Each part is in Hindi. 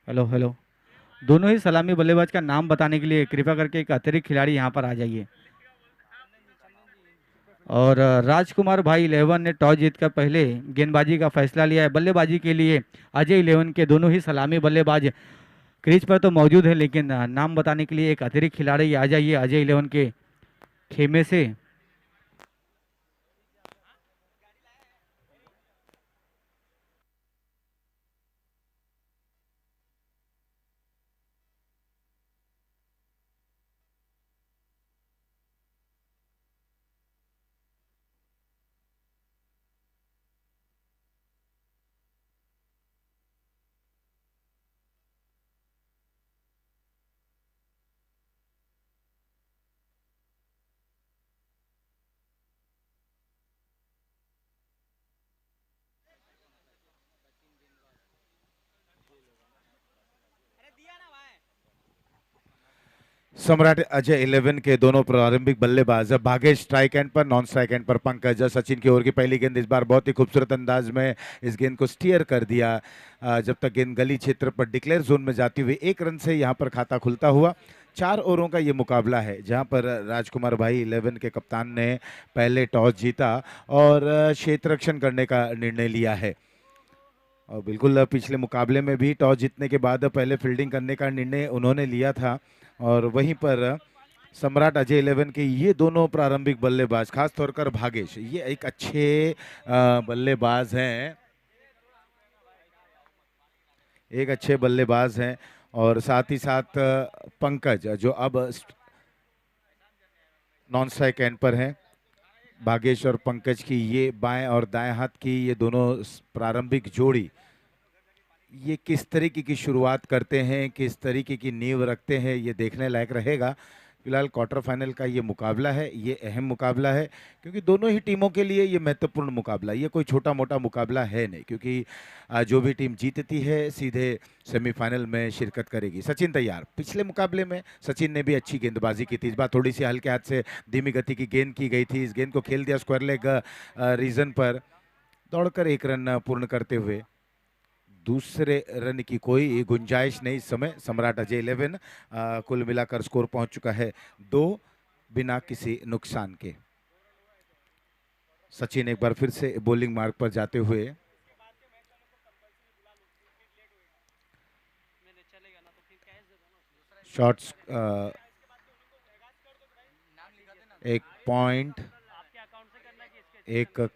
Hello hello. दोनों ही सलामी बल्लेबाज का नाम बताने के लिए कृपया करके एक अतिरिक्त खिलाड़ी यहाँ पर आ जाइए। और राजकुमार भाई 11 ने टॉस जीतकर पहले गेंदबाजी का फैसला लिया है। बल्लेबाजी के लिए अजय 11 के दोनों ही सलामी बल्लेबाज क्रीज पर तो मौजूद है, लेकिन नाम बताने के लिए एक अतिरिक्त खिलाड़ी आ जाइए अजय 11 के खेमे से। सम्राट अजय 11 के दोनों प्रारंभिक बल्लेबाज भागेश स्ट्राइक एंड पर, नॉन स्ट्राइक एंड पर पंकज। सचिन की ओर की पहली गेंद इस बार बहुत ही खूबसूरत अंदाज में इस गेंद को स्टीयर कर दिया। जब तक गेंद गली क्षेत्र पर डिक्लेयर जोन में जाती हुई 1 रन से यहाँ पर खाता खुलता हुआ। 4 ओवरों का ये मुकाबला है जहाँ पर राजकुमार भाई 11 के कप्तान ने पहले टॉस जीता और क्षेत्र रक्षण करने का निर्णय लिया है। और बिल्कुल पिछले मुकाबले में भी टॉस जीतने के बाद पहले फील्डिंग करने का निर्णय उन्होंने लिया था। और वहीं पर सम्राट अजय 11 के ये दोनों प्रारंभिक बल्लेबाज, खास तौर पर भागेश, ये एक अच्छे बल्लेबाज हैं, एक अच्छे बल्लेबाज हैं। और साथ ही साथ पंकज जो अब नॉन स्ट्राइक एंड पर हैं। भागेश और पंकज की ये बाएं और दाएं हाथ की ये दोनों प्रारंभिक जोड़ी, ये किस तरीके की शुरुआत करते हैं, किस तरीके की नींव रखते हैं, ये देखने लायक रहेगा। फिलहाल क्वार्टर फाइनल का ये मुकाबला है, ये अहम मुकाबला है क्योंकि दोनों ही टीमों के लिए ये महत्वपूर्ण मुकाबला, ये कोई छोटा मोटा मुकाबला है नहीं, क्योंकि जो भी टीम जीतती है सीधे सेमीफाइनल में शिरकत करेगी। सचिन तैयार। पिछले मुकाबले में सचिन ने भी अच्छी गेंदबाजी की थी, इस बार थोड़ी सी हल्के हाथ से धीमी गति की गेंद की गई थी, इस गेंद को खेल दिया स्क्वायर लेग रीजन पर, दौड़कर 1 रन पूर्ण करते हुए। दूसरे रन की कोई गुंजाइश नहीं इस समय। सम्राट अजय 11 कुल मिलाकर स्कोर पहुंच चुका है 2 बिना किसी नुकसान के। सचिन एक बार फिर से बॉलिंग मार्ग पर जाते हुए शॉट्स, एक पॉइंट, एक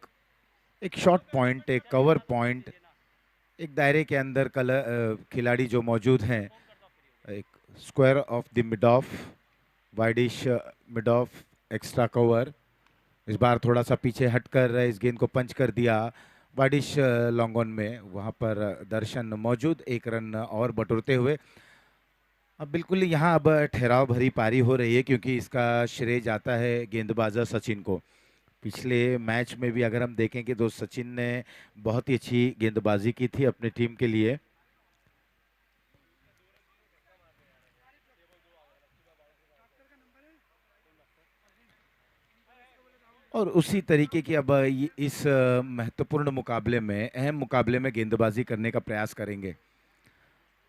एक शॉट पॉइंट, एक कवर पॉइंट, एक दायरे के अंदर खिलाड़ी जो मौजूद हैं, एक square of the mid of, widish mid of, extra cover. इस बार थोड़ा सा पीछे हटकर इस गेंद को पंच कर दिया वाइडिश लॉन्ग ऑन में, वहां पर दर्शन मौजूद, 1 रन और बटोरते हुए। अब बिल्कुल यहाँ अब ठहराव भरी पारी हो रही है क्योंकि इसका श्रेय जाता है गेंदबाज सचिन को। पिछले मैच में भी अगर हम देखेंगे तो सचिन ने बहुत ही अच्छी गेंदबाजी की थी अपनी टीम के लिए। और उसी तरीके की अब इस महत्वपूर्ण मुकाबले में, अहम मुकाबले में गेंदबाजी करने का प्रयास करेंगे।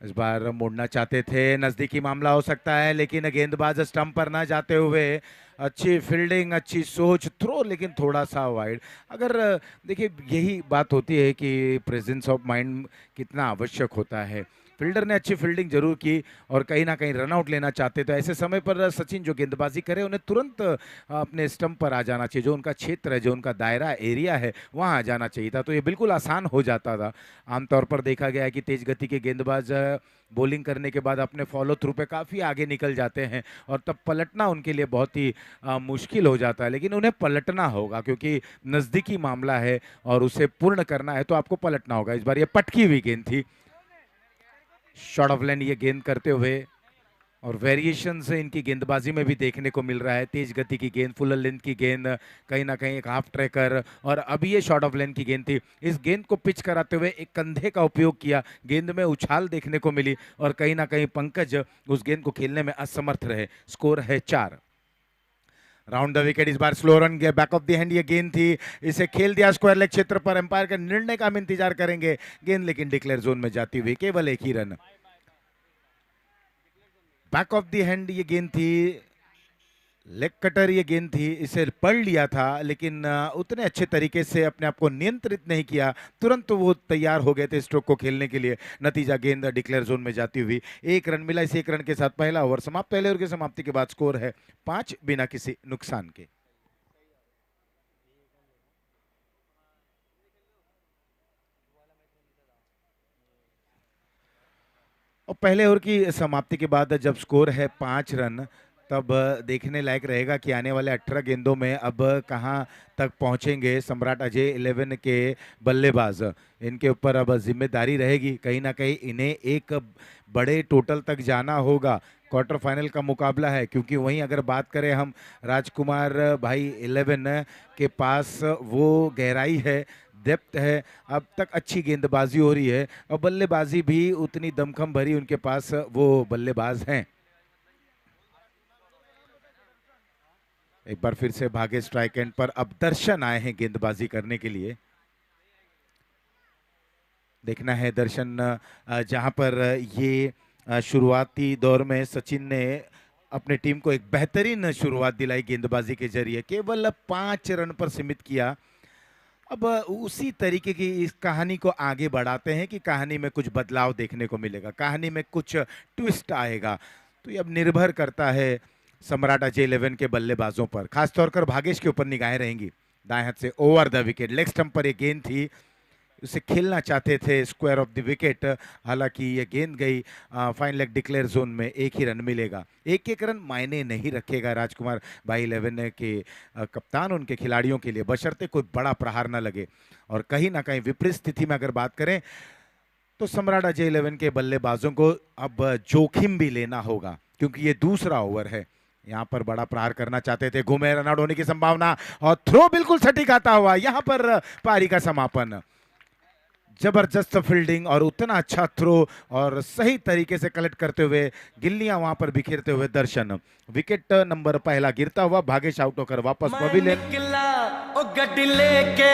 इस बार मुड़ना चाहते थे, नजदीकी मामला हो सकता है, लेकिन गेंदबाज स्टंप पर ना जाते हुए अच्छी फील्डिंग, अच्छी सोच, थ्रो लेकिन थोड़ा सा वाइड। अगर देखिए यही बात होती है कि प्रेजेंस ऑफ माइंड कितना आवश्यक होता है। फील्डर ने अच्छी फील्डिंग जरूर की और कहीं ना कहीं रनआउट लेना चाहते, तो ऐसे समय पर सचिन जो गेंदबाजी करे उन्हें तुरंत अपने स्टंप पर आ जाना चाहिए, जो उनका क्षेत्र है, जो उनका दायरा एरिया है, वहां आ जाना चाहिए था, तो ये बिल्कुल आसान हो जाता था। आमतौर पर देखा गया है कि तेज गति के गेंदबाज बॉलिंग करने के बाद अपने फॉलो थ्रू पे काफ़ी आगे निकल जाते हैं और तब पलटना उनके लिए बहुत ही मुश्किल हो जाता है, लेकिन उन्हें पलटना होगा क्योंकि नज़दीकी मामला है और उसे पूर्ण करना है तो आपको पलटना होगा। इस बार ये पटकी हुई गेंद थी, शॉर्ट ऑफ लाइन ये गेंद करते हुए, और वेरिएशन से इनकी गेंदबाजी में भी देखने को मिल रहा है। तेज गति की गेंद, फुल लेंथ की गेंद, कहीं ना कहीं एक हाफ ट्रैकर, और अभी ये शॉर्ट ऑफ लेंथ की गेंद थी। इस गेंद को पिच कराते हुए एक कंधे का उपयोग किया, गेंद में उछाल देखने को मिली और कहीं ना कहीं पंकज उस गेंद को खेलने में असमर्थ रहे। स्कोर है 4। राउंड द विकेट, इस बार slow run, back of the hand ये गेंद थी, इसे खेल दिया स्क्वायर लेग क्षेत्र पर। एम्पायर के निर्णय का हम इंतजार करेंगे, गेंद लेकिन डिक्लेयर जोन में जाती हुई केवल 1 ही run. Back of the hand ये गेंद थी, लेग कटर ये गेंद थी, इसे पढ़ लिया था लेकिन उतने अच्छे तरीके से अपने आप को नियंत्रित नहीं किया। तुरंत तो वो तैयार हो गए थे स्ट्रोक को खेलने के लिए। नतीजा गेंद डिक्लेयर जोन में जाती हुई 1 रन मिला। इस 1 रन के साथ पहला ओवर समाप्त। पहले ओवर की समाप्ति के बाद स्कोर है 5 बिना किसी नुकसान के। और पहले ओवर की समाप्ति के बाद जब स्कोर है 5 रन, तब देखने लायक रहेगा कि आने वाले 18 गेंदों में अब कहां तक पहुंचेंगे सम्राट अजय 11 के बल्लेबाज। इनके ऊपर अब जिम्मेदारी रहेगी, कहीं ना कहीं इन्हें एक बड़े टोटल तक जाना होगा। क्वार्टर फाइनल का मुकाबला है, क्योंकि वहीं अगर बात करें हम राजकुमार भाई 11 के पास वो गहराई है, डेप्थ है, अब तक अच्छी गेंदबाजी हो रही है और बल्लेबाजी भी उतनी दमखम भरी उनके पास वो बल्लेबाज हैं। एक बार फिर से भागे स्ट्राइक एंड पर। अब दर्शन आए हैं गेंदबाजी करने के लिए। देखना है दर्शन, जहां पर ये शुरुआती दौर में सचिन ने अपने टीम को एक बेहतरीन शुरुआत दिलाई गेंदबाजी के जरिए, केवल 5 रन पर सीमित किया। अब उसी तरीके की इस कहानी को आगे बढ़ाते हैं कि कहानी में कुछ बदलाव देखने को मिलेगा, कहानी में कुछ ट्विस्ट आएगा। तो ये अब निर्भर करता है सम्राट अजय 11 के बल्लेबाजों पर, खासतौर कर भागेश के ऊपर निगाहें रहेंगी। दाएं हाथ से over the wicket, leg stump पर एक गेंद थी, उसे खेलना चाहते थे स्क्वायर ऑफ द विकेट, हालांकि ये गेंद गई फाइन लेग डिक्लेयर जोन में। 1 ही रन मिलेगा। एक एक रन मायने नहीं रखेगा राजकुमार भाई 11 के कप्तान उनके खिलाड़ियों के लिए, बशर्ते कोई बड़ा प्रहार न लगे। और कहीं ना कहीं विपरीत स्थिति में अगर बात करें तो सम्राट अजय 11 के बल्लेबाजों को अब जोखिम भी लेना होगा, क्योंकि ये दूसरा ओवर है। यहां पर बड़ा प्रहार करना चाहते थे, घूमे, रन आउट होने की संभावना और थ्रो बिल्कुल सटीक आता हुआ। यहां पर पारी का समापन। जबरदस्त फील्डिंग और उतना अच्छा थ्रो और सही तरीके से कलेक्ट करते हुए गिल्लियां वहां पर बिखेरते हुए दर्शन। विकेट नंबर पहला गिरता हुआ भागेश आउट होकर वापस पवेलियन। निकला ओ गड्डी लेके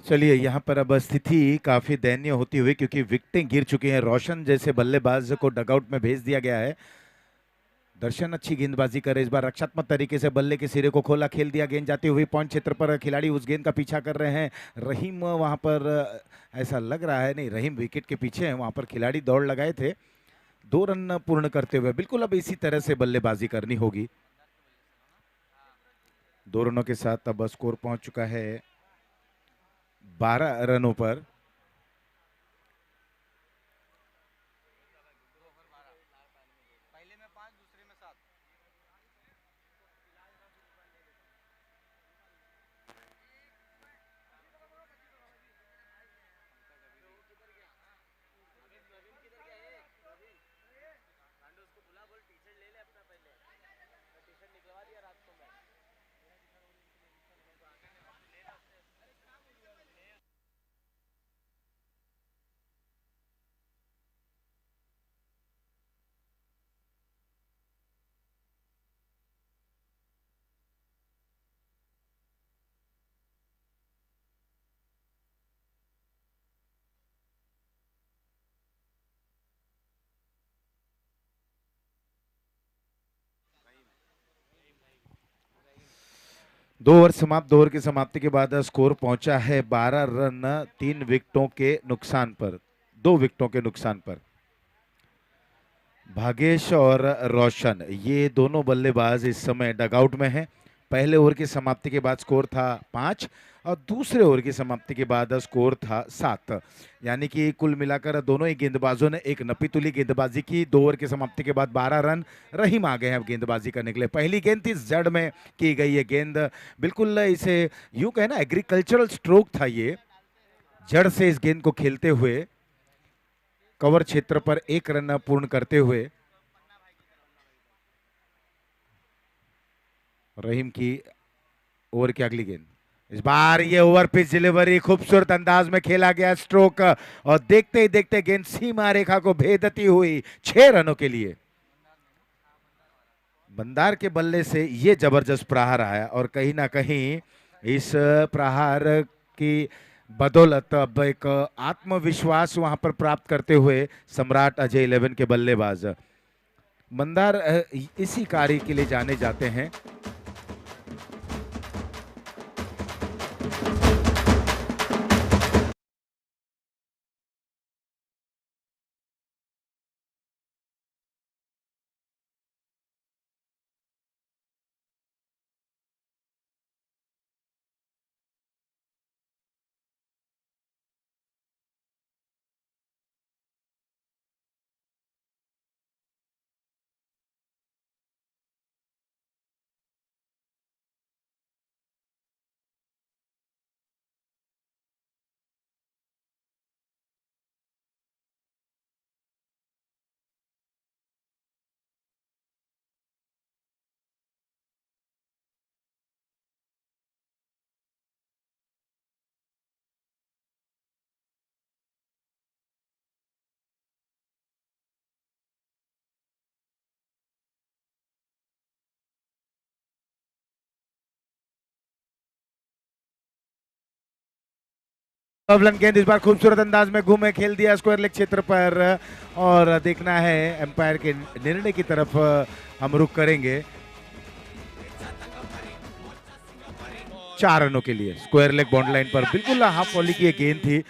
चलिए यहाँ पर अब स्थिति काफी दयनीय होती हुई, क्योंकि विकेटें गिर चुकी हैं। रोशन जैसे बल्लेबाज को डगआउट में भेज दिया गया है। दर्शन अच्छी गेंदबाजी करे, इस बार रक्षात्मक तरीके से बल्ले के सिरे को खोला, खेल दिया, गेंद जाती हुई पॉइंट क्षेत्र पर। खिलाड़ी उस गेंद का पीछा कर रहे हैं। रहीम वहां पर ऐसा लग रहा है, नहीं, रहीम विकेट के पीछे हैं, वहां पर खिलाड़ी दौड़ लगाए थे। 2 रन पूर्ण करते हुए बिल्कुल अब इसी तरह से बल्लेबाजी करनी होगी। 2 रनों के साथ अब स्कोर पहुंच चुका है 12 रनों पर। दो ओवर समाप्त। 2 ओवर की समाप्ति के बाद स्कोर पहुंचा है 12 रन, 3 विकेटों के नुकसान पर, 2 विकेटों के नुकसान पर। भागेश और रोशन ये दोनों बल्लेबाज इस समय डगआउट में हैं। पहले ओवर की समाप्ति के बाद स्कोर था 5 और दूसरे ओवर की समाप्ति के बाद स्कोर था 7। यानी कि कुल मिलाकर दोनों ही गेंदबाजों ने एक नपीतुली गेंदबाजी की। 2 ओवर की समाप्ति के बाद 12 रन। रहीम आ गए हैं अब गेंदबाजी करने के लिए। पहली गेंद थी, जड़ में की गई ये गेंद, बिल्कुल इसे यूं कहे ना, एग्रीकल्चरल स्ट्रोक था ये। जड़ से इस गेंद को खेलते हुए कवर क्षेत्र पर 1 रन पूर्ण करते हुए रहीम की ओवर की अगली गेंद। इस बार ये ओवर पिच डिलीवरी खूबसूरत अंदाज में खेला गया स्ट्रोक, और देखते ही देखते गेंद सीमा रेखा को भेदती हुई 6 रनों के लिए। बंदार के बल्ले से ये जबरदस्त प्रहार आया, और कहीं ना कहीं इस प्रहार की बदौलत अब एक आत्मविश्वास वहां पर प्राप्त करते हुए सम्राट अजय 11 के बल्लेबाज मंदार इसी कार्य के लिए जाने जाते हैं। पवलन गेंद इस बार खूबसूरत अंदाज में घूमे, खेल दिया स्क्वायर लेग क्षेत्र पर, और देखना है एम्पायर के निर्णय की तरफ हम रुख करेंगे। 4 रनों के लिए स्क्वायर लेग बाउंड्री लाइन पर, बिल्कुल हाफ वॉली की ये गेंद थी।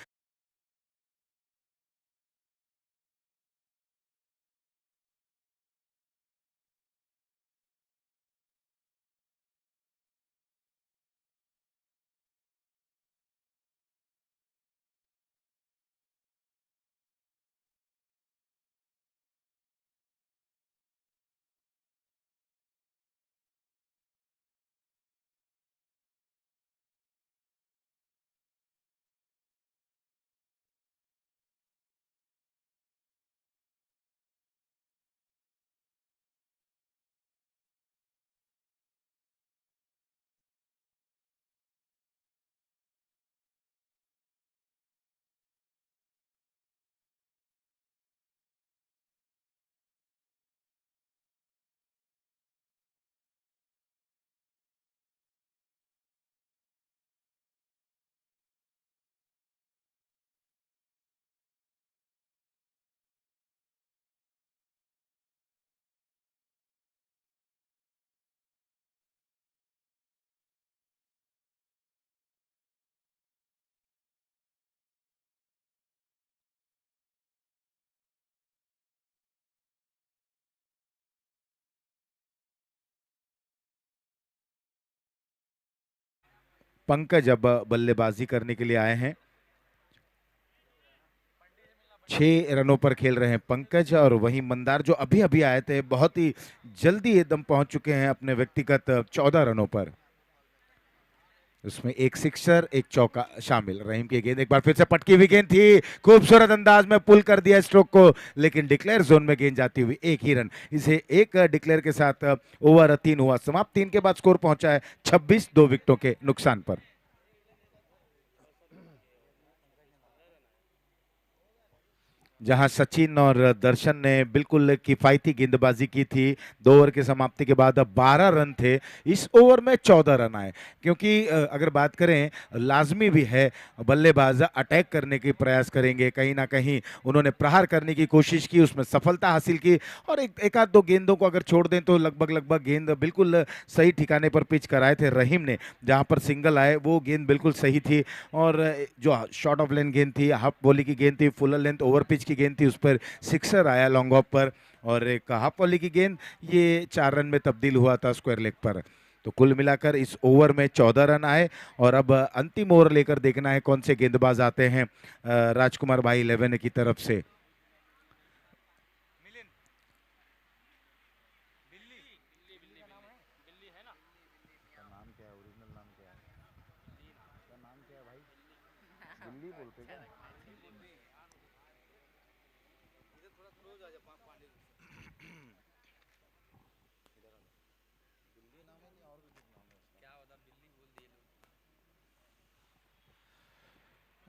पंकज अब बल्लेबाजी करने के लिए आए हैं। 6 रनों पर खेल रहे हैं पंकज, और वहीं मंदार जो अभी अभी आए थे बहुत ही जल्दी एकदम पहुंच चुके हैं अपने व्यक्तिगत 14 रनों पर। उसमें एक सिक्सर एक चौका शामिल। रहीम की गेंद एक बार फिर से पटकी हुई गेंद थी, खूबसूरत अंदाज में पुल कर दिया स्ट्रोक को, लेकिन डिक्लेयर जोन में गेंद जाती हुई एक ही रन। इसे एक डिक्लेयर के साथ ओवर 3 हुआ समाप्त। 3 के बाद स्कोर पहुंचा है 26, 2 विकेटों के नुकसान पर। जहां सचिन और दर्शन ने बिल्कुल किफायती गेंदबाजी की थी। 2 ओवर की समाप्ति के बाद अब 12 रन थे, इस ओवर में 14 रन आए। क्योंकि अगर बात करें, लाजमी भी है बल्लेबाज अटैक करने के प्रयास करेंगे, कहीं ना कहीं उन्होंने प्रहार करने की कोशिश की, उसमें सफलता हासिल की, और एक आध दो गेंदों को अगर छोड़ दें तो लगभग गेंद बिल्कुल सही ठिकाने पर पिच कराए थे रहीम ने। जहां पर सिंगल आए वो गेंद बिल्कुल सही थी, और जो शॉर्ट ऑफ लेंथ गेंद थी, हाफ वॉली की गेंद थी, फुल लेंथ ओवर पिच की गेंद थी, उस पर सिक्सर आया लॉन्ग ऑफ पर, और एक हाफ वॉली की गेंद ये 4 रन में तब्दील हुआ था स्क्वायर लेग पर। तो कुल मिलाकर इस ओवर में 14 रन आए, और अब अंतिम ओवर लेकर देखना है कौन से गेंदबाज आते हैं राजकुमार भाई 11 की तरफ से।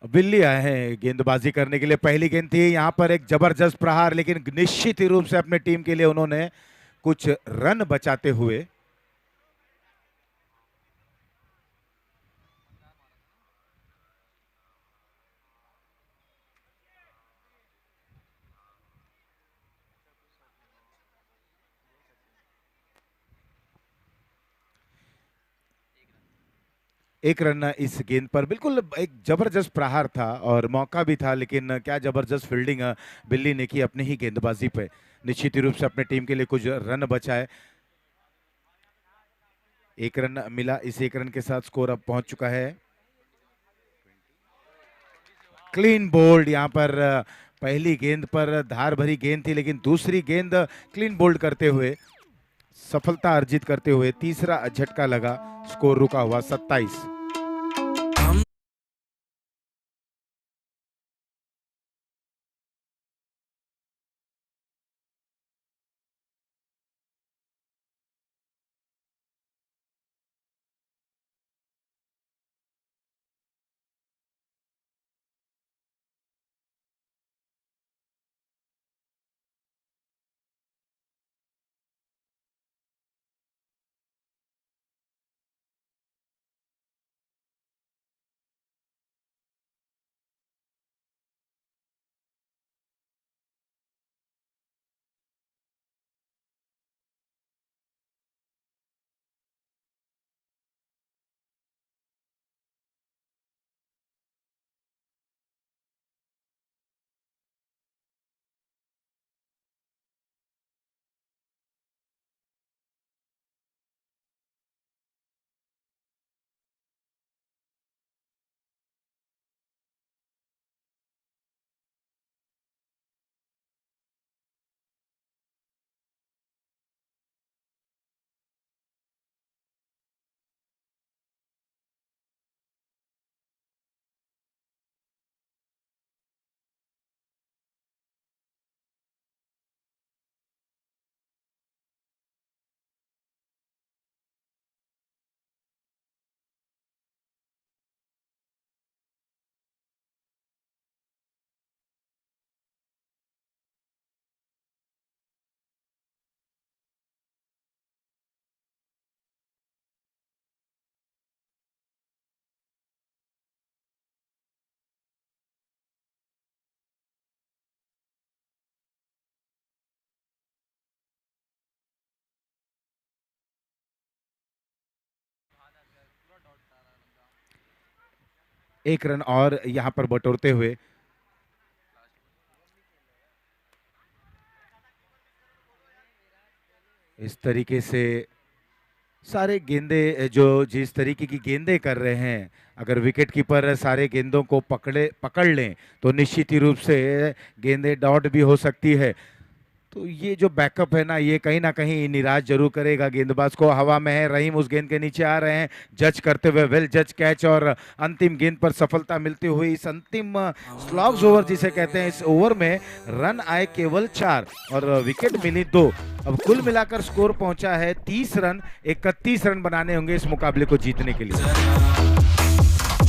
बिल्ली आए हैं गेंदबाजी करने के लिए। पहली गेंद थी, यहां पर एक जबरदस्त प्रहार, लेकिन निश्चित ही रूप से अपने टीम के लिए उन्होंने कुछ रन बचाते हुए एक रन इस गेंद पर। बिल्कुल एक जबरदस्त प्रहार था और मौका भी था, लेकिन क्या जबरदस्त फील्डिंग बिल्ली ने की अपनी ही गेंदबाजी पे। निश्चित ही रूप से अपने टीम के लिए कुछ रन बचाए। एक रन मिला, इस एक रन के साथ स्कोर अब पहुंच चुका है। क्लीन बोल्ड यहाँ पर पहली गेंद पर धार भरी गेंद थी, लेकिन दूसरी गेंद क्लीन बोल्ड करते हुए सफलता अर्जित करते हुए तीसरा झटका लगा, स्कोर रुका हुआ 27। एक रन और यहां पर बटोरते हुए इस तरीके से सारे गेंदे जो जिस तरीके की गेंदें कर रहे हैं, अगर विकेट कीपर सारे गेंदों को पकड़ लें तो निश्चित ही रूप से गेंदें डॉट भी हो सकती है। तो ये जो बैकअप है ना कहीं निराश जरूर करेगा गेंदबाज को। हवा में है, रहीम उस गेंद के नीचे आ रहे हैं जज करते हुए, वेल जज कैच, और अंतिम गेंद पर सफलता मिलती हुई इस अंतिम स्लॉग्स ओवर जिसे कहते हैं, इस ओवर में रन आए केवल 4 और विकेट मिली 2। अब कुल मिलाकर स्कोर पहुंचा है 30 रन। 31 रन बनाने होंगे इस मुकाबले को जीतने के लिए।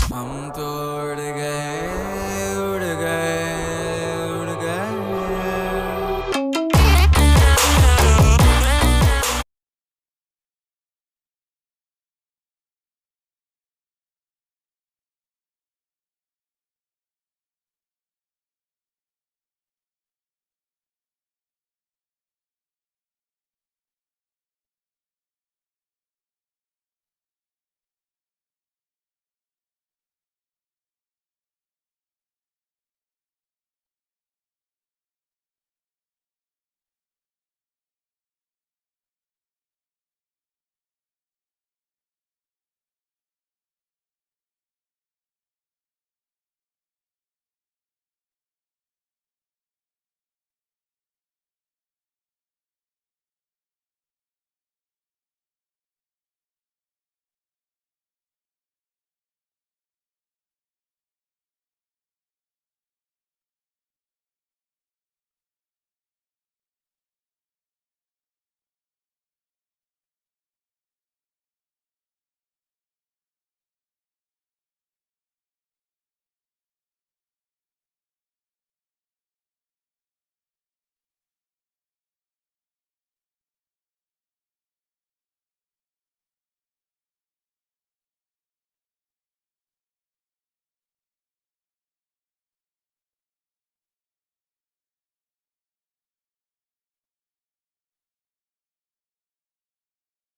हम तो उड़ गए उड़ गए उड़ गए।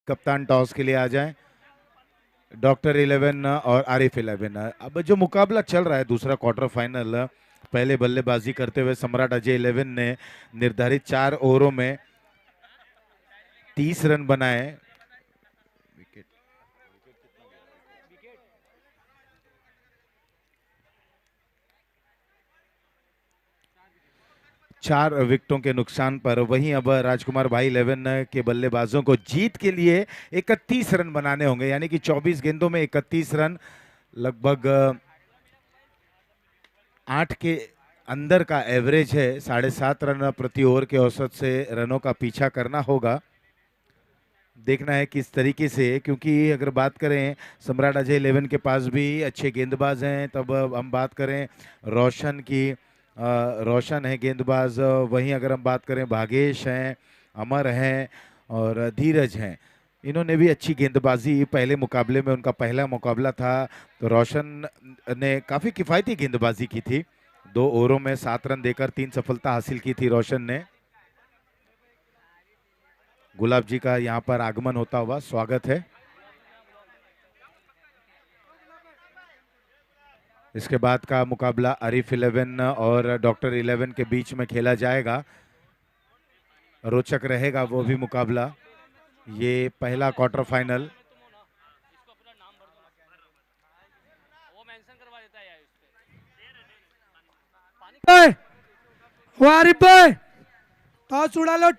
कप्तान टॉस के लिए आ जाएं। डॉक्टर 11 और आरिफ 11। अब जो मुकाबला चल रहा है दूसरा क्वार्टर फाइनल, पहले बल्लेबाजी करते हुए सम्राट अजय 11 ने निर्धारित 4 ओवरों में 30 रन बनाए। विकेट 4 विकेटों के नुकसान पर। वहीं अब राजकुमार भाई 11 के बल्लेबाजों को जीत के लिए 31 रन बनाने होंगे, यानी कि 24 गेंदों में 31 रन, लगभग 8 के अंदर का एवरेज है। 7.5 रन प्रति ओवर के औसत से रनों का पीछा करना होगा। देखना है किस तरीके से, क्योंकि अगर बात करें सम्राट अजय 11 के पास भी अच्छे गेंदबाज हैं। तब हम बात करें रोशन की, रोशन है गेंदबाज। वहीं अगर हम बात करें भागेश हैं, अमर हैं और धीरज हैं, इन्होंने भी अच्छी गेंदबाजी, पहले मुकाबले में उनका पहला मुकाबला था तो रोशन ने काफ़ी किफ़ायती गेंदबाजी की थी। 2 ओवरों में 7 रन देकर 3 सफलता हासिल की थी रोशन ने। गुलाब जी का यहाँ पर आगमन होता हुआ स्वागत है। इसके बाद का मुकाबला आरिफ 11 और डॉक्टर 11 के बीच में खेला जाएगा। रोचक रहेगा वो भी मुकाबला, ये पहला क्वार्टर फाइनल। आरिफ भाई टॉस उड़ा लो,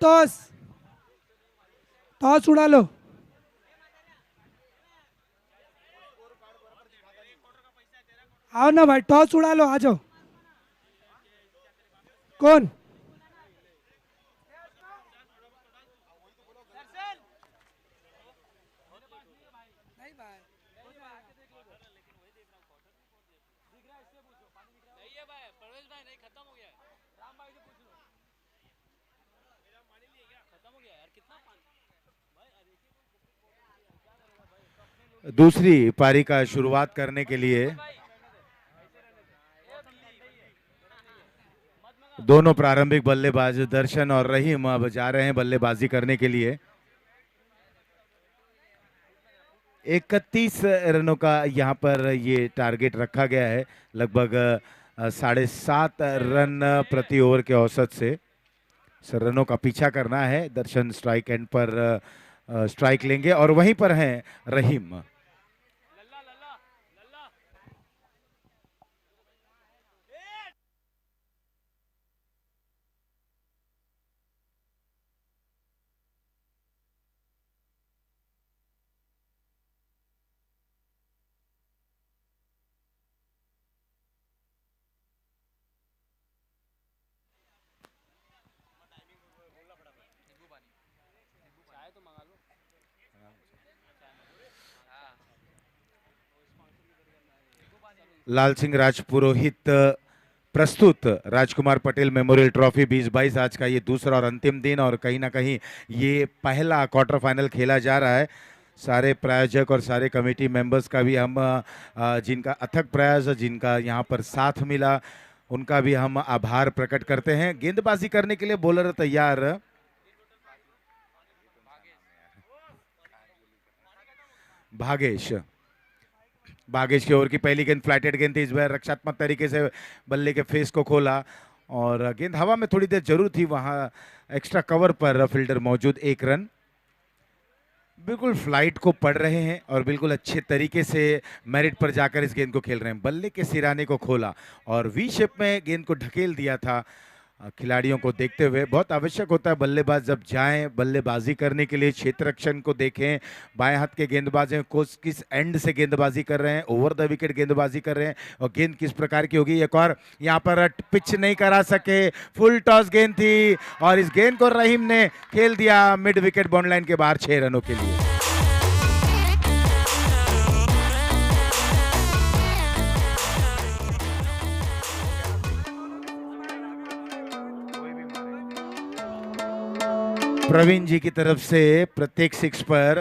टॉस उड़ा लो। आओ ना भाई, टॉस उड़ा लो, आ जाओ। कौन? दूसरी पारी का शुरुआत करने के लिए दोनों प्रारंभिक बल्लेबाज दर्शन और रहीम अब जा रहे हैं बल्लेबाजी करने के लिए। 31 रनों का यहाँ पर ये टारगेट रखा गया है, लगभग 7.5 रन प्रति ओवर के औसत से रनों का पीछा करना है। दर्शन स्ट्राइक एंड पर स्ट्राइक लेंगे और वहीं पर हैं रहीम। लाल सिंह राजपुरोहित प्रस्तुत राजकुमार पटेल मेमोरियल ट्रॉफी 2022 आज का ये दूसरा और अंतिम दिन, और कहीं ना कहीं ये पहला क्वार्टर फाइनल खेला जा रहा है। सारे प्रायोजक और सारे कमेटी मेंबर्स का भी हम जिनका अथक प्रयास, जिनका यहाँ पर साथ मिला, उनका भी हम आभार प्रकट करते हैं। गेंदबाजी करने के लिए बॉलर तैयार। भागेश भागेश की ओर की पहली गेंद फ्लैटेड गेंद थी। इस बार रक्षात्मक तरीके से बल्ले के फेस को खोला और गेंद हवा में थोड़ी देर जरूर थी, वहां एक्स्ट्रा कवर पर फील्डर मौजूद। 1 रन। बिल्कुल फ्लाइट को पढ़ रहे हैं और बिल्कुल अच्छे तरीके से मेरिट पर जाकर इस गेंद को खेल रहे हैं। बल्ले के सिराने को खोला और वी शेप में गेंद को ढकेल दिया था। खिलाड़ियों को देखते हुए बहुत आवश्यक होता है बल्लेबाज जब जाएं बल्लेबाजी करने के लिए, क्षेत्र रक्षण को देखें। बाएं हाथ के गेंदबाज हैं, कोच किस एंड से गेंदबाजी कर रहे हैं, ओवर द विकेट गेंदबाजी कर रहे हैं और गेंद किस प्रकार की होगी। एक और यहाँ पर पिच नहीं करा सके, फुल टॉस गेंद थी और इस गेंद को रहीम ने खेल दिया मिड विकेट बाउंड लाइन के बाहर 6 रनों के लिए। प्रवीण जी की तरफ से प्रत्येक 6 पर,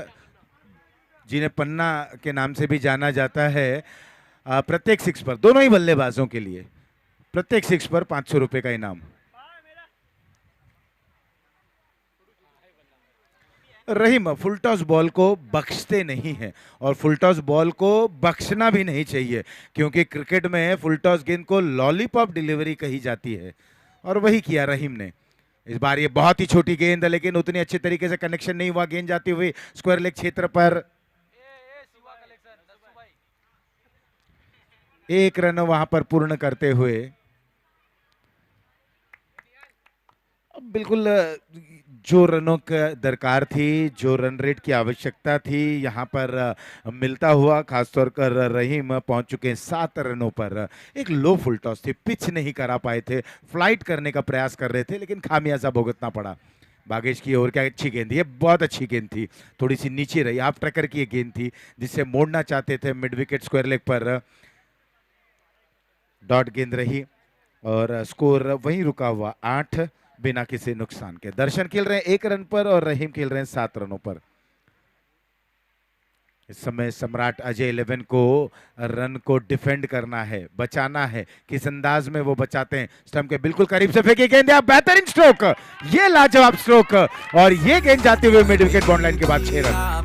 जिन्हें पन्ना के नाम से भी जाना जाता है, प्रत्येक 6 पर दोनों ही बल्लेबाजों के लिए प्रत्येक 6 पर 500 रुपए का इनाम। रहीम फुल टॉस बॉल को बख्शते नहीं हैं और फुल टॉस बॉल को बख्शना भी नहीं चाहिए, क्योंकि क्रिकेट में फुल टॉस गेंद को लॉलीपॉप डिलीवरी कही जाती है और वही किया रहीम ने। इस बार ये बहुत ही छोटी गेंद है लेकिन उतनी अच्छे तरीके से कनेक्शन नहीं हुआ। गेंद जाती हुई स्क्वायर लेग क्षेत्र पर 1 रन वहां पर पूर्ण करते हुए बिल्कुल जो रनों का दरकार थी, जो रन रेट की आवश्यकता थी, यहाँ पर मिलता हुआ। खासतौर पर रहीम पहुंच चुके हैं 7 रनों पर। एक लो फुल टॉस थी, पिच नहीं करा पाए थे, फ्लाइट करने का प्रयास कर रहे थे लेकिन खामियाजा भुगतना पड़ा। भागेश की ओर क्या अच्छी गेंद थी, ये बहुत अच्छी गेंद थी, थोड़ी सी नीचे रही, हाफ ट्रैकर की एक गेंद थी जिससे मोड़ना चाहते थे मिड विकेट स्क्वायर लेग पर। डॉट गेंद रही और स्कोर वहीं रुका हुआ 8 बिना किसी नुकसान के। दर्शन खेल रहे हैं 1 रन पर और रहीम खेल रहे हैं 7 रनों पर। इस समय सम्राट अजय 11 को रन को डिफेंड करना है, बचाना है। किस अंदाज में वो बचाते हैं। स्टंप के बिल्कुल करीब से फेंकी गेंद, बेहतरीन स्ट्रोक, ये लाजवाब स्ट्रोक और ये गेंद जाते हुए मिड विकेट बाउंड लाइन के बाद 6 रन।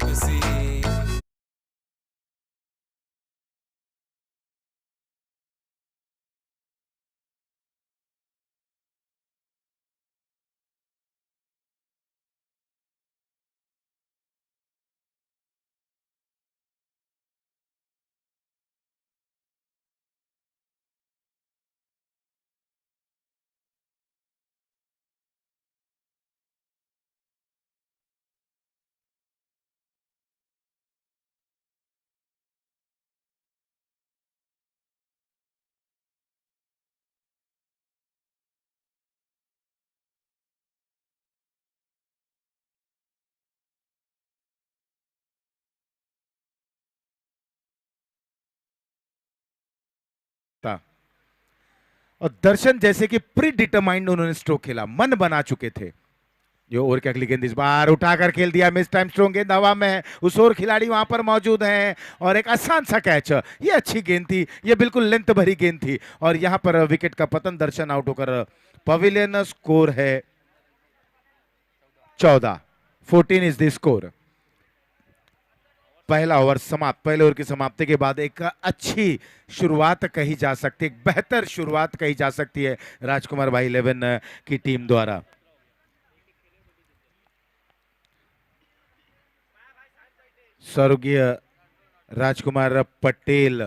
और दर्शन जैसे कि प्री डिटरमाइंड उन्होंने स्ट्रोक खेला, मन बना चुके थे। जो ओवर की अगली गेंद इस बार उठाकर खेल दिया, मिस टाइम स्ट्रोक गेंद हवा में है, उस ओर खिलाड़ी वहां पर मौजूद हैं और एक आसान सा कैच। ये अच्छी गेंद थी, ये बिल्कुल लेंथ भरी गेंद थी और यहां पर विकेट का पतन। दर्शन आउट होकर पवेलियन। स्कोर है 14 इज द स्कोर। पहला ओवर समाप्त। पहले ओवर की समाप्ति के बाद एक अच्छी शुरुआत कही जा सकती है, एक बेहतर शुरुआत कही जा सकती है राजकुमार भाई 11 की टीम द्वारा। स्वर्गीय राजकुमार पटेल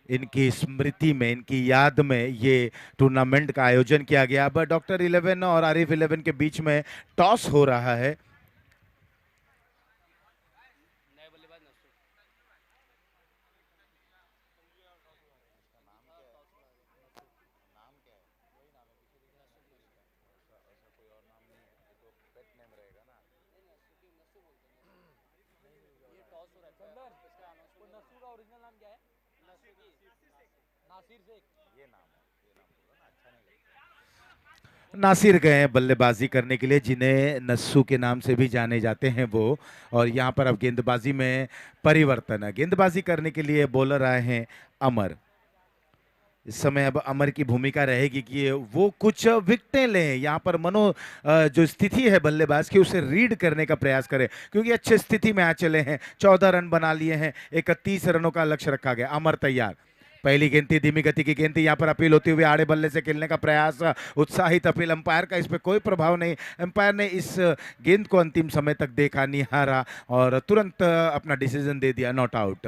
इनकी स्मृति में, इनकी याद में ये टूर्नामेंट का आयोजन किया गया। अब डॉक्टर 11 और आरिफ 11 के बीच में टॉस हो रहा है। नासिर गए हैं बल्लेबाजी करने के लिए, जिन्हें नस्सू के नाम से भी जाने जाते हैं वो। और यहाँ पर अब गेंदबाजी में परिवर्तन है। गेंदबाजी करने के लिए बॉलर आए हैं अमर। इस समय अब अमर की भूमिका रहेगी कि वो कुछ विकेटें लें। यहाँ पर जो स्थिति है बल्लेबाज की, उसे रीड करने का प्रयास करें, क्योंकि अच्छी स्थिति में आ चले हैं। 14 रन बना लिए हैं, 31 रनों का लक्ष्य रखा गया। अमर तैयार। पहली गेंद थी, धीमी गति की गेंद थी। यहाँ पर अपील होती हुई आड़े बल्ले से खेलने का प्रयास, उत्साहित अपील। अंपायर का इस पर कोई प्रभाव नहीं। अंपायर ने इस गेंद को अंतिम समय तक देखा, निहारा और तुरंत अपना डिसीजन दे दिया, नॉट आउट।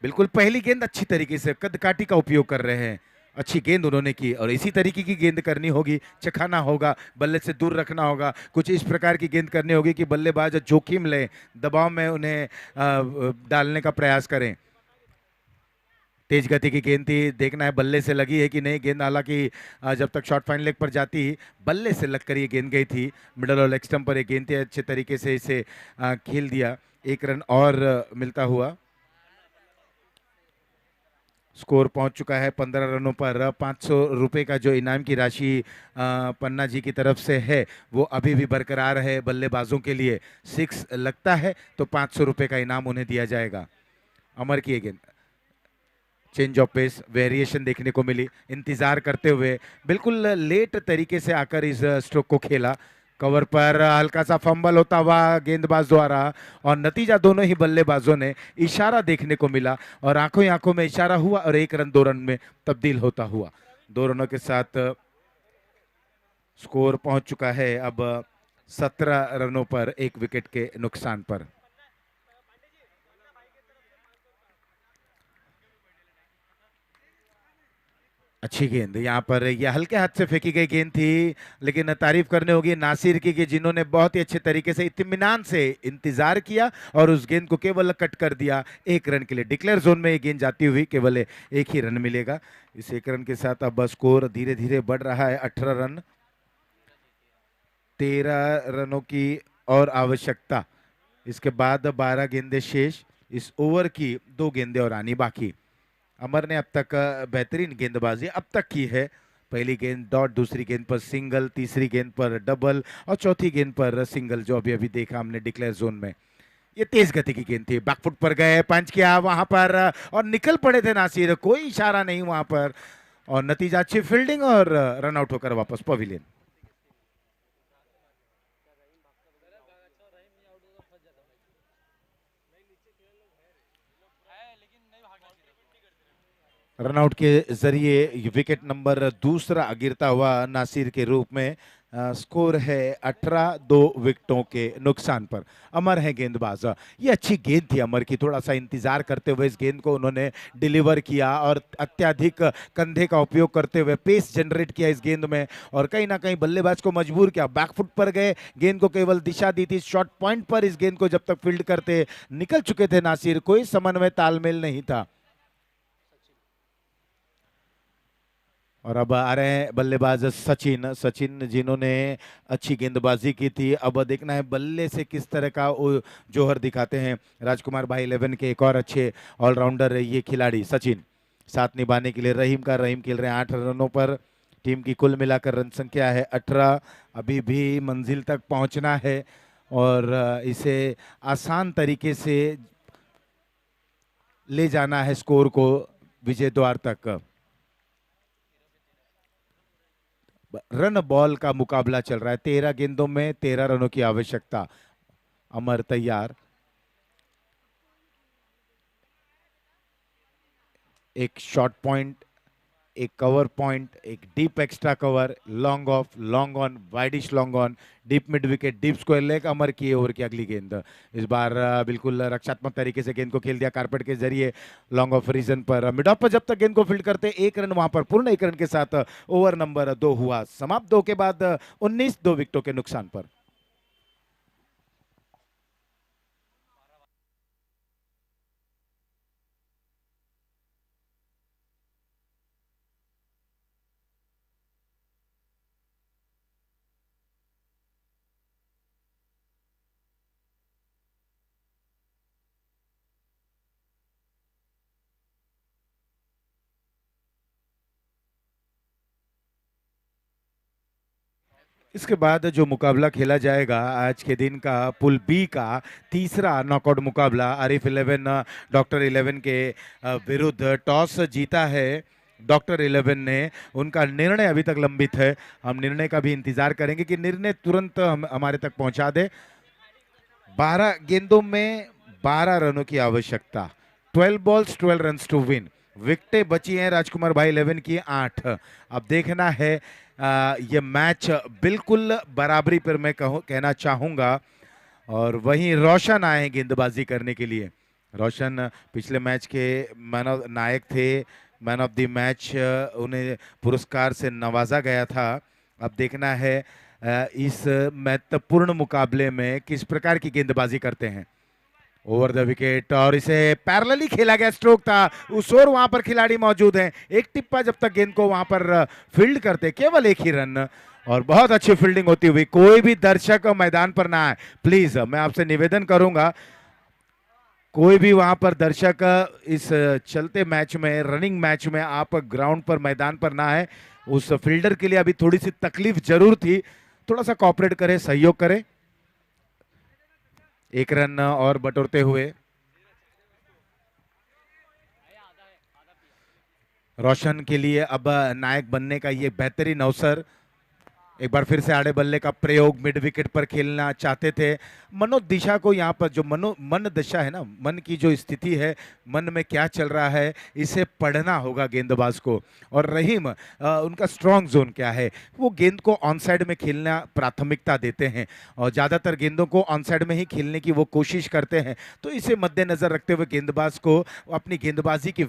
बिल्कुल पहली गेंद अच्छी तरीके से कद काठी का उपयोग कर रहे हैं। अच्छी गेंद उन्होंने की और इसी तरीके की गेंद करनी होगी, चखाना होगा, बल्ले से दूर रखना होगा। कुछ इस प्रकार की गेंद करनी होगी कि बल्लेबाज जोखिम लें, दबाव में उन्हें डालने का प्रयास करें। तेज गति की गेंद थी, देखना है बल्ले से लगी है कि नहीं गेंद। हालांकि जब तक शॉर्ट फाइन लेग पर जाती बल्ले से लगकर ये गेंद गई थी। मिडल और लेग स्टंप पर ये गेंद थी, अच्छे तरीके से इसे खेल दिया। 1 रन और मिलता हुआ स्कोर पहुंच चुका है 15 रनों पर। 500 रुपये का जो इनाम की राशि पन्ना जी की तरफ से है वो अभी भी बरकरार है बल्लेबाजों के लिए। 6 लगता है तो 500 रुपये का इनाम उन्हें दिया जाएगा। अमर की गेंद, चेंज ऑफ पेस, वेरिएशन देखने को मिली। इंतजार करते हुए बिल्कुल लेट तरीके से आकर इस स्ट्रोक को खेला। कवर पर हल्का सा फंबल होता हुआ गेंदबाज द्वारा, और नतीजा दोनों ही बल्लेबाजों ने इशारा देखने को मिला और आंखों ही आंखों में इशारा हुआ और 1 रन 2 रन में तब्दील होता हुआ। 2 रनों के साथ स्कोर पहुंच चुका है अब 17 रनों पर, 1 विकेट के नुकसान पर। अच्छी गेंद यहाँ पर, यह हल्के हाथ से फेंकी गई गेंद थी, लेकिन तारीफ करने होगी नासिर की कि जिन्होंने बहुत ही अच्छे तरीके से इत्मीनान से इंतजार किया और उस गेंद को केवल कट कर दिया 1 रन के लिए। डिक्लेयर जोन में ये गेंद जाती हुई केवल 1 ही रन मिलेगा। इस 1 रन के साथ अब स्कोर धीरे धीरे बढ़ रहा है 18 रन। 13 रनों की और आवश्यकता, इसके बाद 12 गेंदें शेष। इस ओवर की 2 गेंदें और आनी बाकी। अमर ने अब तक बेहतरीन गेंदबाजी अब तक की है। पहली गेंद डॉट, दूसरी गेंद पर सिंगल, तीसरी गेंद पर डबल और चौथी गेंद पर सिंगल, जो अभी अभी देखा हमने डिक्लेयर जोन में। ये तेज गति की गेंद थी, बैकफुट पर गए, पंच किया वहां पर और निकल पड़े थे नासिर, कोई इशारा नहीं वहां पर, और नतीजा अच्छी फील्डिंग और रन आउट होकर वापस पवेलियन। रनआउट के जरिए विकेट नंबर दूसरा गिरता हुआ नासिर के रूप में। स्कोर है 18, 2 विकेटों के नुकसान पर। अमर है गेंदबाज। ये अच्छी गेंद थी अमर की, थोड़ा सा इंतजार करते हुए इस गेंद को उन्होंने डिलीवर किया और अत्यधिक कंधे का उपयोग करते हुए पेस जनरेट किया इस गेंद में और कहीं ना कहीं बल्लेबाज को मजबूर किया। बैकफुट पर गए, गेंद को केवल दिशा दी थी। शॉर्ट पॉइंट पर इस गेंद को जब तक फील्ड करते निकल चुके थे नासिर, कोई समन्वय तालमेल नहीं था। और अब आ रहे हैं बल्लेबाज सचिन। सचिन जिन्होंने अच्छी गेंदबाजी की थी, अब देखना है बल्ले से किस तरह का जोहर दिखाते हैं। राजकुमार भाई 11 के एक और अच्छे ऑलराउंडर ये खिलाड़ी सचिन। साथ निभाने के लिए रहीम खेल रहे हैं 8 रनों पर। टीम की कुल मिलाकर रन संख्या है 18। अभी भी मंजिल तक पहुंचना है और इसे आसान तरीके से ले जाना है स्कोर को विजय द्वार तक। रन बॉल का मुकाबला चल रहा है, 13 गेंदों में 13 रनों की आवश्यकता। अमर तैयार, एक शॉर्ट पॉइंट, एक कवर पॉइंट, एक deep extra cover, long off, long on, wideish long on, deep mid wicket, deep square leg, Amar किए ओवर की अगली गेंद। इस बार बिल्कुल रक्षात्मक तरीके से गेंद को खेल दिया कारपेट के जरिए लॉन्ग ऑफ रीजन पर। मिड ऑफ पर जब तक गेंद को फील्ड करते 1 रन वहां पर पूर्ण 1 रन के साथ ओवर नंबर 2 हुआ समाप्त। 2 के बाद 19 2 विकेटों के नुकसान पर। इसके बाद जो मुकाबला खेला जाएगा आज के दिन का पुल बी का तीसरा नॉकआउट मुकाबला, आरिफ 11 डॉक्टर 11 के विरुद्ध। टॉस जीता है डॉक्टर 11 ने, उनका निर्णय अभी तक लंबित है। हम निर्णय का भी इंतजार करेंगे कि निर्णय तुरंत हमारे तक पहुंचा दे। 12 गेंदों में 12 रनों की आवश्यकता, 12 बॉल्स 12 रन्स टू विन। विकेटें बची हैं राजकुमार भाई 11 की 8। अब देखना है ये मैच बिल्कुल बराबरी पर मैं कहना चाहूँगा। और वहीं रोशन आए हैं गेंदबाजी करने के लिए। रोशन पिछले मैच के नायक थे, मैन ऑफ द मैच उन्हें पुरस्कार से नवाजा गया था। अब देखना है इस महत्वपूर्ण मुकाबले में किस प्रकार की गेंदबाजी करते हैं। ओवर द विकेट, और इसे पैरेलली खेला गया स्ट्रोक था, उस ओर वहां पर खिलाड़ी मौजूद हैं। एक टिप्पा जब तक गेंद को वहां पर फील्ड करते केवल 1 ही रन, और बहुत अच्छी फील्डिंग होती हुई। कोई भी दर्शक मैदान पर ना आए प्लीज, मैं आपसे निवेदन करूंगा। कोई भी वहां पर दर्शक इस चलते मैच में, रनिंग मैच में आप ग्राउंड पर मैदान पर ना आए। उस फील्डर के लिए अभी थोड़ी सी तकलीफ जरूर थी, थोड़ा सा कॉपरेट करे, सहयोग करे। 1 रन और बटोरते हुए रोशन के लिए अब नायक बनने का ये बेहतरीन अवसर। एक बार फिर से आड़े बल्ले का प्रयोग, मिड विकेट पर खेलना चाहते थे। मनोदिशा को यहाँ पर जो मन दशा है ना, मन की जो स्थिति है, मन में क्या चल रहा है, इसे पढ़ना होगा गेंदबाज को। और रहीम उनका स्ट्रॉन्ग जोन क्या है, वो गेंद को ऑन साइड में खेलना प्राथमिकता देते हैं और ज़्यादातर गेंदों को ऑन साइड में ही खेलने की वो कोशिश करते हैं। तो इसे मद्देनज़र रखते हुए गेंदबाज को अपनी गेंदबाजी की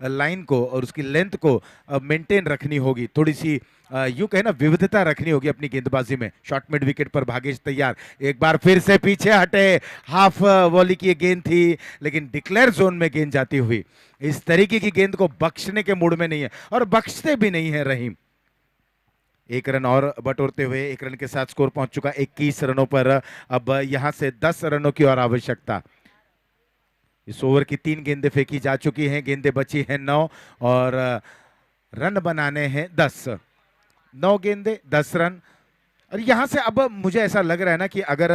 लाइन को और उसकी लेंथ को मेंटेन रखनी होगी। थोड़ी सी यूं कहे ना, विविधता रखनी होगी अपनी गेंदबाजी में। शॉर्ट मिड विकेट पर भागेश तैयार, एक बार फिर से पीछे हटे। हाफ वॉली की गेंद थी, लेकिन डिक्लेयर जोन में गेंद जाती हुई। इस तरीके की गेंद को बख्शने के मूड में नहीं है और बख्शते भी नहीं है रहीम। 1 रन और बटोरते हुए 1 रन के साथ स्कोर पहुंच चुका 21 रनों पर। अब यहां से 10 रनों की और आवश्यकता। इस ओवर की 3 गेंदें फेंकी जा चुकी हैं, गेंदें बची हैं 9 और रन बनाने हैं 10। 9 गेंदे 10 रन। और यहां से अब मुझे ऐसा लग रहा है ना कि अगर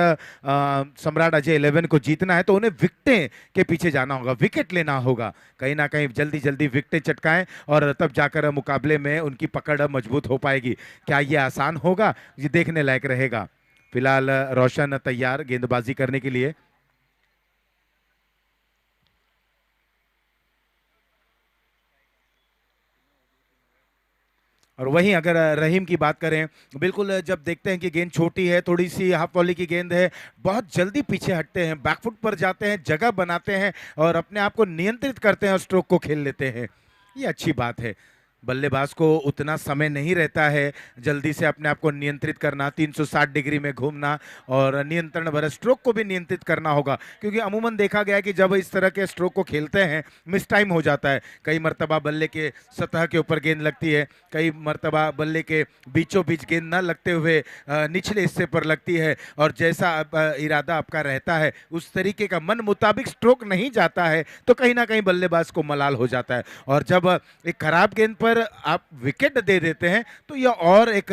सम्राट अजय 11 को जीतना है तो उन्हें विकेटें के पीछे जाना होगा, विकेट लेना होगा। कहीं ना कहीं जल्दी जल्दी विकेटें चटकाएं और तब जाकर मुकाबले में उनकी पकड़ मजबूत हो पाएगी। क्या ये आसान होगा, ये देखने लायक रहेगा। फिलहाल रोशन तैयार गेंदबाजी करने के लिए। और वहीं अगर रहीम की बात करें, बिल्कुल जब देखते हैं कि गेंद छोटी है, थोड़ी सी हाफ वॉली की गेंद है, बहुत जल्दी पीछे हटते हैं, बैकफुट पर जाते हैं, जगह बनाते हैं और अपने आप को नियंत्रित करते हैं और स्ट्रोक को खेल लेते हैं। ये अच्छी बात है। बल्लेबाज को उतना समय नहीं रहता है जल्दी से अपने आप को नियंत्रित करना, 360 डिग्री में घूमना और नियंत्रण भरे स्ट्रोक को भी नियंत्रित करना होगा। क्योंकि अमूमन देखा गया है कि जब इस तरह के स्ट्रोक को खेलते हैं मिस टाइम हो जाता है। कई मर्तबा बल्ले के सतह के ऊपर गेंद लगती है, कई मर्तबा बल्ले के बीचों बीच गेंद न लगते हुए निचले हिस्से पर लगती है और जैसा इरादा आपका रहता है उस तरीके का मन मुताबिक स्ट्रोक नहीं जाता है तो कहीं ना कहीं बल्लेबाज को मलाल हो जाता है। और जब एक खराब गेंद पर आप विकेट दे देते हैं तो यह और एक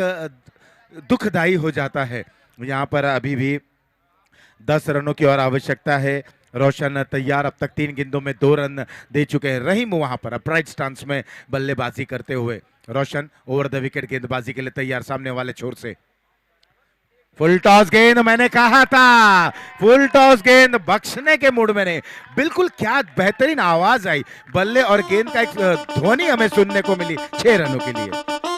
दुखदाई हो जाता है। यहां पर अभी भी 10 रनों की और आवश्यकता है। रोशन तैयार, अब तक 3 गेंदों में 2 रन दे चुके हैं। रहीम वहां पर अपराइट स्टांस में बल्लेबाजी करते हुए। रोशन ओवर द विकेट गेंदबाजी के लिए तैयार, सामने वाले छोर से फुल टॉस गेंद, मैंने कहा था फुल टॉस गेंद बख्शने के मूड में नहीं। बिल्कुल क्या बेहतरीन आवाज आई, बल्ले और गेंद का एक ध्वनि हमें सुनने को मिली 6 रनों के लिए।